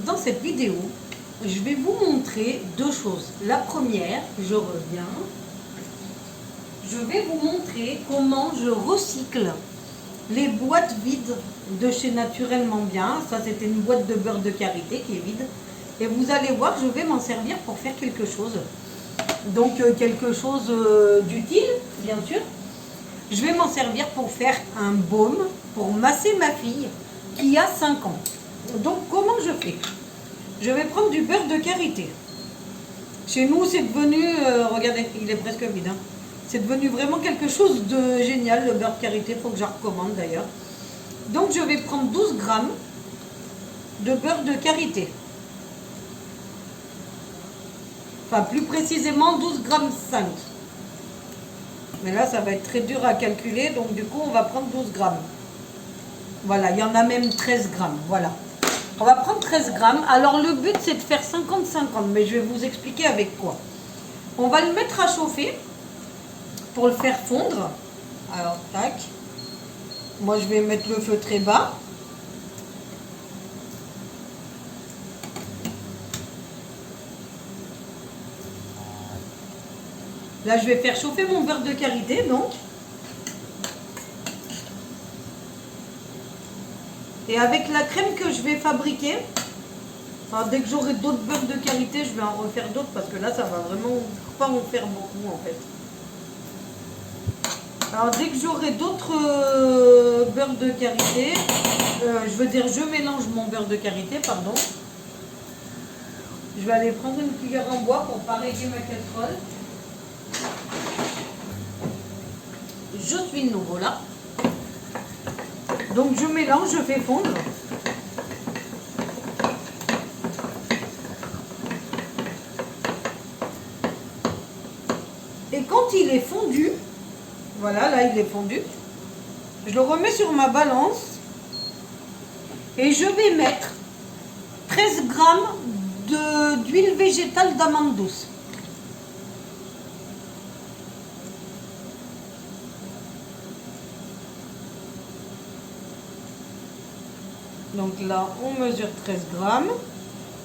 dans cette vidéo, je vais vous montrer deux choses. La première, je reviens, je vais vous montrer comment je recycle les boîtes vides de chez Naturellement Bien. Ça, c'était une boîte de beurre de karité qui est vide. Et vous allez voir, je vais m'en servir pour faire quelque chose. Donc, quelque chose d'utile, bien sûr. Je vais m'en servir pour faire un baume, pour masser ma fille qui a 5 ans. Donc, comment je fais? Je vais prendre du beurre de karité. Chez nous, c'est devenu, regardez, il est presque vide. C'est devenu vraiment quelque chose de génial, le beurre de karité. Il faut que je recommande d'ailleurs. Donc, je vais prendre 12 grammes de beurre de karité. Enfin, plus précisément, 12 grammes 5. Mais là, ça va être très dur à calculer. Donc, du coup, on va prendre 12 grammes. Voilà, il y en a même 13 grammes. Voilà. On va prendre 13 grammes. Alors, le but, c'est de faire 50-50. Mais je vais vous expliquer avec quoi. On va le mettre à chauffer pour le faire fondre. Alors, tac. Moi, je vais mettre le feu très bas. Là, je vais faire chauffer mon beurre de karité, donc. Et avec la crème que je vais fabriquer, enfin, dès que j'aurai d'autres beurres de karité, je vais en refaire d'autres parce que là, ça va vraiment pas en faire beaucoup, en fait. Alors, dès que j'aurai d'autres beurres de karité, je mélange mon beurre de karité, pardon. Je vais aller prendre une cuillère en bois pour pareiller ma casserole. Je suis de nouveau là. Donc je mélange, je fais fondre. Et quand il est fondu, voilà, là il est fondu, je le remets sur ma balance et je vais mettre 13 grammes d'huile végétale d'amande douce. Donc là, on mesure 13 grammes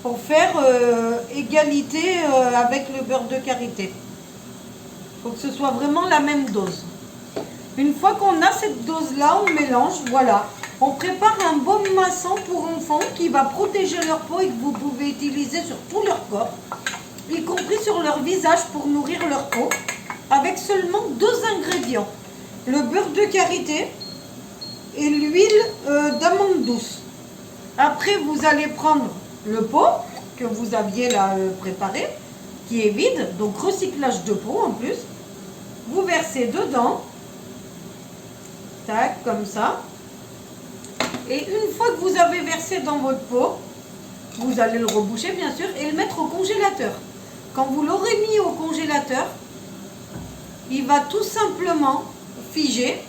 pour faire égalité avec le beurre de karité. Il faut que ce soit vraiment la même dose. Une fois qu'on a cette dose-là, on mélange, voilà. On prépare un baume massant pour enfants qui va protéger leur peau et que vous pouvez utiliser sur tout leur corps, y compris sur leur visage pour nourrir leur peau, avec seulement 2 ingrédients. Le beurre de karité et l'huile d'amande douce. Après, vous allez prendre le pot que vous aviez là préparé, qui est vide, donc recyclage de pot en plus. Vous versez dedans, tac, comme ça. Et une fois que vous avez versé dans votre pot, vous allez le reboucher bien sûr et le mettre au congélateur. Quand vous l'aurez mis au congélateur, il va tout simplement figer.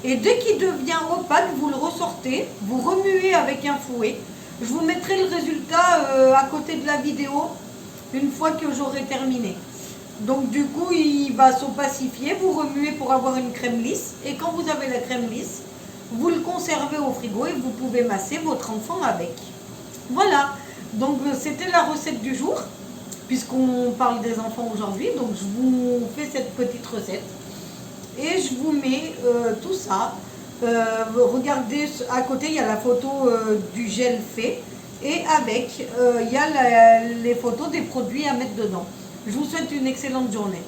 Et dès qu'il devient opaque, vous le ressortez, vous remuez avec un fouet. Je vous mettrai le résultat à côté de la vidéo une fois que j'aurai terminé. Donc du coup, il va s'opacifier, vous remuez pour avoir une crème lisse. Et quand vous avez la crème lisse, vous le conservez au frigo et vous pouvez masser votre enfant avec. Voilà, donc c'était la recette du jour, puisqu'on parle des enfants aujourd'hui. Donc je vous fais cette petite recette. Et je vous mets tout ça. Regardez, à côté, il y a la photo du gel fait. Et avec, il y a les photos des produits à mettre dedans. Je vous souhaite une excellente journée.